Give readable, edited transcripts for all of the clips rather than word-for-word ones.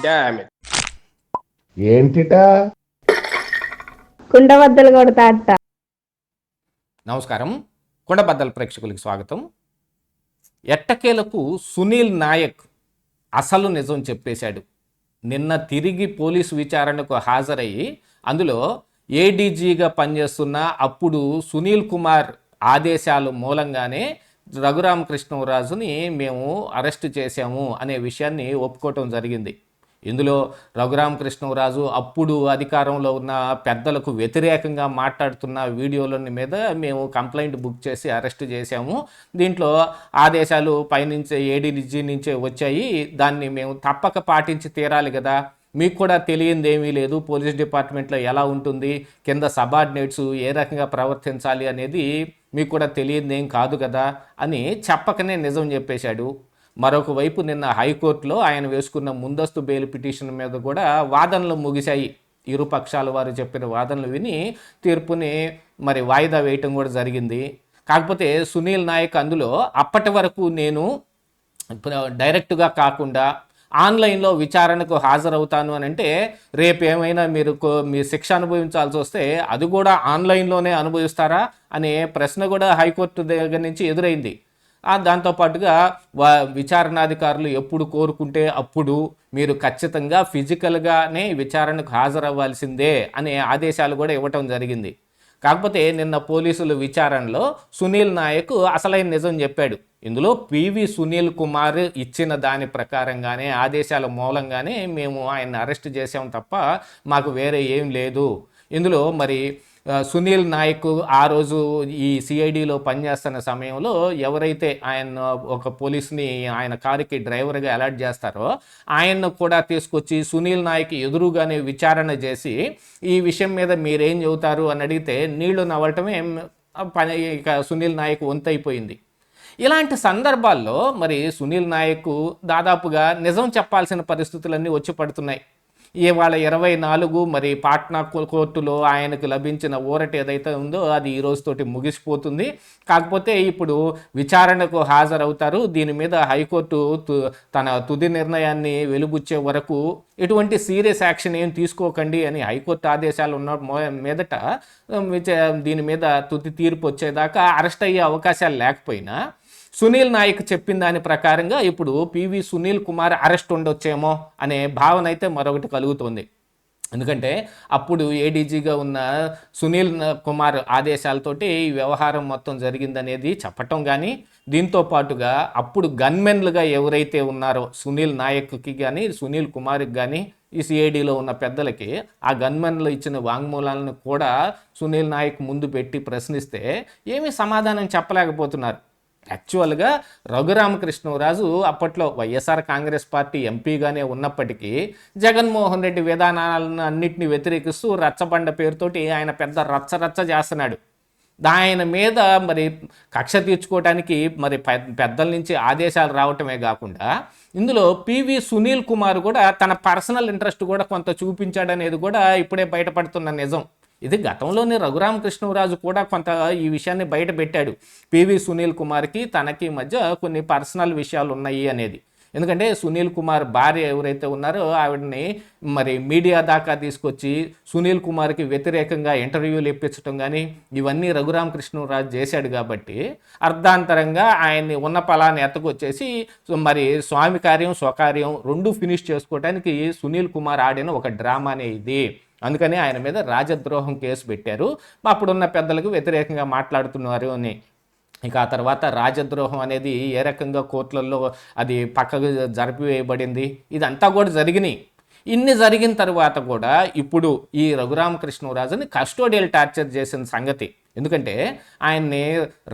Damn it. ఏంటిటా కుండబద్దలు కొడతా అట్ట. నమస్కారం, కుండబద్దల ప్రేక్షకులకు స్వాగతం. ఎట్టకేలకు సునీల్ నాయక్ అసలు నిజం చెప్పేశాడు. నిన్న తిరిగి పోలీసు విచారణకు హాజరయ్యి అందులో ఏడీజీగా పనిచేస్తున్న అప్పుడు సునీల్ కుమార్ ఆదేశాలు మూలంగానే రఘురామకృష్ణరాజుని మేము అరెస్టు చేశాము అనే విషయాన్ని ఒప్పుకోవటం జరిగింది. ఇందులో రఘురామకృష్ణరాజు అప్పుడు అధికారంలో ఉన్న పెద్దలకు వ్యతిరేకంగా మాట్లాడుతున్న వీడియోల మీద మేము కంప్లైంట్ బుక్ చేసి అరెస్ట్ చేశాము. దీంట్లో ఆదేశాలు పైనుంచి ఏడీజీ నుంచే వచ్చాయి, దాన్ని మేము తప్పక పాటించి తీరాలి కదా, మీకు కూడా తెలియంది ఏమీ లేదు, పోలీస్ డిపార్ట్మెంట్లో ఎలా ఉంటుంది, కింద సబార్డినేట్స్ ఏ రకంగా ప్రవర్తించాలి అనేది మీకు కూడా తెలియంది ఏం కాదు కదా అని చెప్పకనే నిజం చెప్పేశాడు. మరొక వైపు నిన్న హైకోర్టులో ఆయన వేసుకున్న ముందస్తు బెయిల్ పిటిషన్ మీద కూడా వాదనలు ముగిశాయి. ఇరు పక్షాల వారు చెప్పిన వాదనలు విని తీర్పుని మరి వాయిదా వేయటం కూడా జరిగింది. కాకపోతే సునీల్ నాయక్ అందులో అప్పటి వరకు నేను డైరెక్ట్గా కాకుండా ఆన్లైన్లో విచారణకు హాజరవుతాను అని అంటే, రేపు ఏమైనా మీ శిక్ష అనుభవించాల్సి వస్తే అది కూడా ఆన్లైన్లోనే అనుభవిస్తారా అనే ప్రశ్న కూడా హైకోర్టు దగ్గర నుంచి ఎదురైంది. దాంతోపాటుగా విచారణాధికారులు ఎప్పుడు కోరుకుంటే అప్పుడు మీరు ఖచ్చితంగా ఫిజికల్గానే విచారణకు హాజరవ్వాల్సిందే అనే ఆదేశాలు కూడా ఇవ్వటం జరిగింది. కాకపోతే నిన్న పోలీసుల విచారణలో సునీల్ నాయక్ అసలైన నిజం చెప్పాడు. ఇందులో పివి సునీల్ కుమార్ ఇచ్చిన దాని ప్రకారంగానే ఆదేశాల మూలంగానే మేము ఆయన్ని అరెస్ట్ చేసాం తప్ప మాకు వేరే ఏం లేదు. ఇందులో మరి సునీల్ నాయక్ ఆ రోజు ఈ సిఐడిలో పనిచేస్తున్న సమయంలో ఎవరైతే ఆయన ఒక పోలీస్ని ఆయన కారుకి డ్రైవర్గా అలాట్ చేస్తారో ఆయన్ను కూడా తీసుకొచ్చి సునీల్ నాయక్ ఎదురుగానే విచారణ చేసి ఈ విషయం మీద మీరేం చెబుతారు అని అడిగితే నీళ్లు నవ్వటమే పని, ఇక సునీల్ నాయక్ వంతైపోయింది. ఇలాంటి సందర్భాల్లో మరి సునీల్ నాయక్ దాదాపుగా నిజం చెప్పాల్సిన పరిస్థితులన్నీ వచ్చి పడుతున్నాయి. ఇవాళ 24 మరి పాట్నా కోర్టులో ఆయనకు లభించిన ఊరట ఏదైతే ఉందో అది ఈ రోజుతోటి ముగిసిపోతుంది. కాకపోతే ఇప్పుడు విచారణకు హాజరవుతారు. దీని మీద హైకోర్టు తన తుది నిర్ణయాన్ని వెలుబుచ్చే వరకు ఎటువంటి సీరియస్ యాక్షన్ ఏం తీసుకోకండి అని హైకోర్టు ఆదేశాలు ఉన్న మీదట దీని మీద తుది తీర్పు వచ్చేదాకా అరెస్ట్ అయ్యే అవకాశాలు లేకపోయినా సునీల్ నాయక్ చెప్పిన దాని ప్రకారంగా ఇప్పుడు పివి సునీల్ కుమార్ అరెస్ట్ ఉండొచ్చేమో అనే భావన అయితే మరొకటి కలుగుతుంది. ఎందుకంటే అప్పుడు ఏడీజీగా ఉన్న సునీల్ కుమార్ ఆదేశాలతోటి ఈ వ్యవహారం మొత్తం జరిగిందనేది చెప్పటం, కానీ దీంతో పాటుగా అప్పుడు గన్మెన్లుగా ఎవరైతే ఉన్నారో సునీల్ నాయక్కి కానీ సునీల్ కుమార్కి కానీ ఈ సిఐడిలో ఉన్న పెద్దలకి ఆ గన్మెన్లు ఇచ్చిన వాంగ్మూలాలను కూడా సునీల్ నాయక్ ముందు పెట్టి ప్రశ్నిస్తే ఏమీ సమాధానం చెప్పలేకపోతున్నారు. యాక్చువల్గా రఘురామకృష్ణరాజు అప్పట్లో వైఎస్ఆర్ కాంగ్రెస్ పార్టీ ఎంపీగానే ఉన్నప్పటికీ జగన్మోహన్ రెడ్డి విధానాలను అన్నింటినీ వ్యతిరేకిస్తూ రచ్చబండ పేరుతోటి ఆయన పెద్ద రచ్చ చేస్తున్నాడు. ఆయన మీద మరి కక్ష తీర్చుకోవడానికి మరి పెద్దల నుంచి ఆదేశాలు రావటమే కాకుండా ఇందులో పివి సునీల్ కుమార్ కూడా తన పర్సనల్ ఇంట్రెస్ట్ కూడా కొంత చూపించాడనేది కూడా ఇప్పుడే బయటపడుతున్న నిజం. ఇది గతంలోనే రఘురామకృష్ణరాజు కూడా కొంత ఈ విషయాన్ని బయట పెట్టాడు. పివి సునీల్ కుమార్కి తనకి మధ్య కొన్ని పర్సనల్ విషయాలు ఉన్నాయి అనేది. ఎందుకంటే సునీల్ కుమార్ భార్య ఎవరైతే ఉన్నారో ఆవిడని మరి మీడియా దాకా తీసుకొచ్చి సునీల్ కుమార్కి వ్యతిరేకంగా ఇంటర్వ్యూలు ఇప్పించడం కానీ ఇవన్నీ రఘురామకృష్ణరాజు చేశాడు. కాబట్టి అర్ధాంతరంగా ఆయన్ని ఉన్న పలాన్ని ఎత్తకొచ్చేసి మరి స్వామి కార్యం స్వకార్యం రెండు ఫినిష్ చేసుకోవడానికి సునీల్ కుమార్ ఆడిన ఒక డ్రామానే ఇది. అందుకని ఆయన మీద రాజద్రోహం కేసు పెట్టారు, అప్పుడున్న పెద్దలకు వ్యతిరేకంగా మాట్లాడుతున్నారు అని. ఇక ఆ తర్వాత రాజద్రోహం అనేది ఏ రకంగా కోర్టులలో అది పక్కకు జరిపివేయబడింది, ఇదంతా కూడా జరిగినాయి. ఇన్ని జరిగిన తర్వాత కూడా ఇప్పుడు ఈ రఘురామకృష్ణరాజుని కస్టోడియల్ టార్చర్ చేసిన సంగతి. ఎందుకంటే ఆయన్ని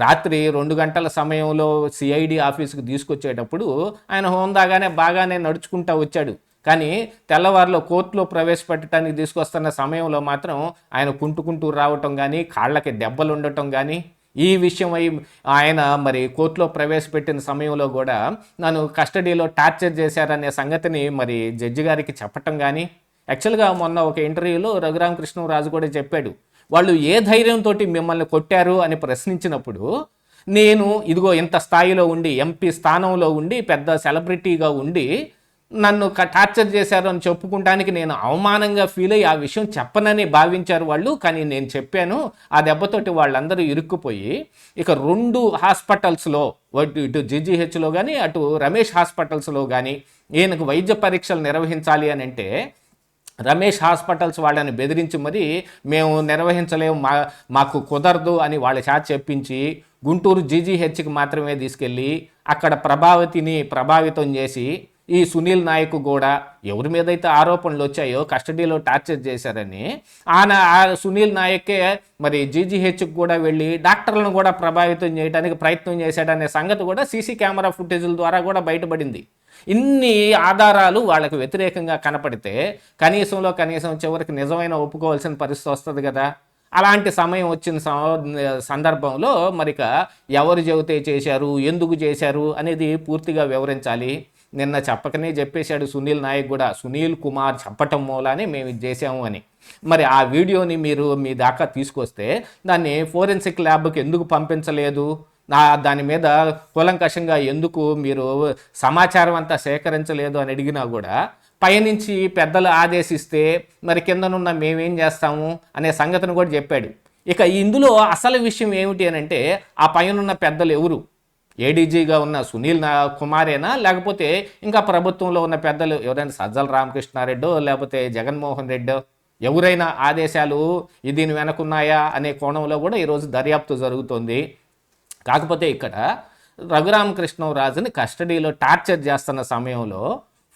రాత్రి 2 గంటల సమయంలో సిఐడి ఆఫీస్కి తీసుకొచ్చేటప్పుడు ఆయన హోందాగానే బాగానే నడుచుకుంటూ వచ్చాడు. కానీ తెల్లవారులో కోర్టులో ప్రవేశపెట్టడానికి తీసుకొస్తున్న సమయంలో మాత్రం ఆయన కుంటుకుంటూ రావటం కానీ కాళ్ళకి దెబ్బలు ఉండటం కానీ ఈ విషయమై ఆయన మరి కోర్టులో ప్రవేశపెట్టిన సమయంలో కూడా నన్ను కస్టడీలో టార్చర్ చేశారనే సంగతిని మరి జడ్జి గారికి చెప్పటం కానీ, యాక్చువల్గా మొన్న ఒక ఇంటర్వ్యూలో రఘురామకృష్ణరాజు కూడా చెప్పాడు, వాళ్ళు ఏ ధైర్యంతో మిమ్మల్ని కొట్టారు అని ప్రశ్నించినప్పుడు నేను ఇదిగో ఇంత స్థాయిలో ఉండి ఎంపీ స్థానంలో ఉండి పెద్ద సెలబ్రిటీగా ఉండి నన్ను టార్చర్ చేశారు అని చెప్పుకుంటానికి నేను అవమానంగా ఫీల్ అయ్యి ఆ విషయం చెప్పనని భావించారు వాళ్ళు. కానీ నేను చెప్పాను. ఆ దెబ్బతోటి వాళ్ళందరూ ఇరుక్కుపోయి ఇక 2 హాస్పిటల్స్లో, ఇటు జీజీహెచ్లో కానీ అటు రమేష్ హాస్పిటల్స్లో కానీ ఈయనకు వైద్య పరీక్షలు నిర్వహించాలి అని అంటే రమేష్ హాస్పిటల్స్ వాళ్ళని బెదిరించి మరి మేము నిర్వహించలేము, మాకు కుదరదు అని వాళ్ళ చేత చెప్పించి గుంటూరు జీజీహెచ్కి మాత్రమే తీసుకెళ్ళి అక్కడ ప్రభావతిని ప్రభావితం చేసి ఈ సునీల్ నాయక్ కూడా ఎవరి మీద అయితే ఆరోపణలు వచ్చాయో కస్టడీలో టార్చర్ చేశారని ఆ సునీల్ నాయకే మరి జీజీహెచ్కి కూడా వెళ్ళి డాక్టర్లను కూడా ప్రభావితం చేయడానికి ప్రయత్నం చేశాడనే సంగతి కూడా సీసీ కెమెరా ఫుటేజీల ద్వారా కూడా బయటపడింది. ఇన్ని ఆధారాలు వాళ్ళకి వ్యతిరేకంగా కనపడితే కనీసం చివరికి నిజమైన ఒప్పుకోవాల్సిన పరిస్థితి వస్తుంది కదా. అలాంటి సమయం వచ్చిన సందర్భంలో మరిక ఎవరు చెబితే చేశారు, ఎందుకు చేశారు అనేది పూర్తిగా వివరించాలి. నిన్న చెప్పకనే చెప్పేశాడు సునీల్ నాయక్ కూడా, సునీల్ కుమార్ చెప్పటం మూలానే మేము ఇది చేసాము అని. మరి ఆ వీడియోని మీరు మీ దాకా తీసుకొస్తే దాన్ని ఫోరెన్సిక్ ల్యాబ్కి ఎందుకు పంపించలేదు, దాని మీద కూలంకషంగా ఎందుకు మీరు సమాచారం అంతా సేకరించలేదు అని అడిగినా కూడా పైనుంచి పెద్దలు ఆదేశిస్తే మరి కిందనున్న మేమేం చేస్తాము అనే సంగతిని కూడా చెప్పాడు. ఇక ఇందులో అసలు విషయం ఏమిటి అని అంటే ఆ పైనున్న పెద్దలు ఎవరు? ఏడీజీగా ఉన్న సునీల్ కుమారేనా, లేకపోతే ఇంకా ప్రభుత్వంలో ఉన్న పెద్దలు ఎవరైనా సజ్జల రామకృష్ణారెడ్డో లేకపోతే జగన్మోహన్ రెడ్డో ఎవరైనా ఆదేశాలు దీని వెనకున్నాయా అనే కోణంలో కూడా ఈరోజు దర్యాప్తు జరుగుతోంది. కాకపోతే ఇక్కడ రఘురామకృష్ణరాజుని కస్టడీలో టార్చర్ చేస్తున్న సమయంలో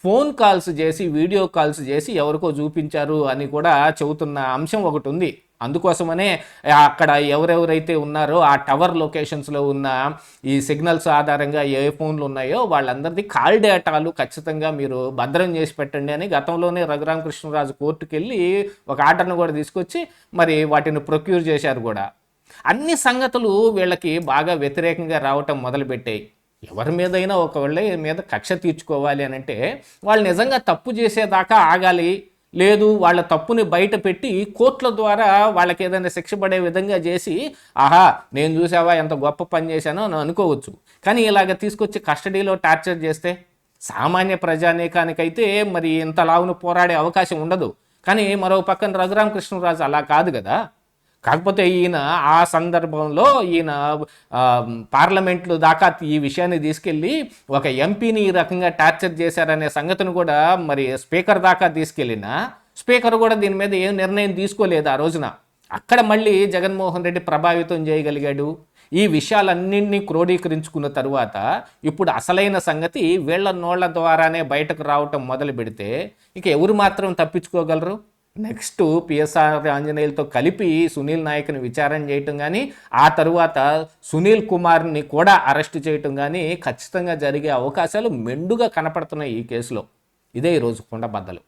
ఫోన్ కాల్స్ చేసి వీడియో కాల్స్ చేసి ఎవరికో చూపించారు అని కూడా చెబుతున్న అంశం ఒకటి ఉంది. అందుకోసమనే అక్కడ ఎవరెవరైతే ఉన్నారో ఆ టవర్ లొకేషన్స్లో ఉన్న ఈ సిగ్నల్స్ ఆధారంగా ఏ ఫోన్లు ఉన్నాయో వాళ్ళందరిది కాల్ డేటాలు ఖచ్చితంగా మీరు భద్రం చేసి పెట్టండి అని గతంలోనే రఘురామకృష్ణరాజు కోర్టుకు వెళ్ళి ఒక ఆర్డర్ను కూడా తీసుకొచ్చి మరి వాటిని ప్రొక్యూర్ చేశారు కూడా. అన్ని సంగతులు వీళ్ళకి బాగా వ్యతిరేకంగా రావటం మొదలుపెట్టాయి. ఎవరి మీదైనా ఒకవేళ మీద కక్ష తీర్చుకోవాలి అని అంటే వాళ్ళు నిజంగా తప్పు చేసేదాకా ఆగాలి. లేదు వాళ్ళ తప్పుని బయట పెట్టి కోర్టుల ద్వారా వాళ్ళకి ఏదైనా శిక్ష పడే విధంగా చేసి ఆహా నేను చూసావా ఎంత గొప్ప పని చేశానో అని అనుకోవచ్చు. కానీ ఇలాగ తీసుకొచ్చి కస్టడీలో టార్చర్ చేస్తే సామాన్య ప్రజానీకానికైతే మరి ఇంత లావును పోరాడే అవకాశం ఉండదు. కానీ మరో పక్కన రఘురామకృష్ణరాజు అలా కాదు కదా. కాకపోతే ఈయన ఆ సందర్భంలో ఈయన పార్లమెంట్లు దాకా ఈ విషయాన్ని తీసుకెళ్ళి ఒక ఎంపీని ఈ రకంగా టార్చర్ చేశారనే సంగతిని కూడా మరి స్పీకర్ దాకా తీసుకెళ్ళిన స్పీకర్ కూడా దీని మీద ఏం నిర్ణయం తీసుకోలేదు ఆ రోజున. అక్కడ మళ్ళీ జగన్మోహన్ రెడ్డి ప్రభావితం చేయగలిగాడు. ఈ విషయాలన్నింటినీ క్రోడీకరించుకున్న తరువాత ఇప్పుడు అసలైన సంగతి వీళ్ళ నోళ్ల ద్వారానే బయటకు రావటం మొదలు పెడితే ఇక ఎవరు మాత్రం తప్పించుకోగలరు? నెక్స్ట్ పిఎస్ఆర్ ఆంజనేయులతో కలిపి సునీల్ నాయక్ని విచారణ చేయటం కానీ ఆ తరువాత సునీల్ కుమార్ని కూడా అరెస్ట్ చేయటం కానీ ఖచ్చితంగా జరిగే అవకాశాలు మెండుగా కనపడుతున్నాయి ఈ కేసులో. ఇదే ఈరోజు కుండబద్దలు.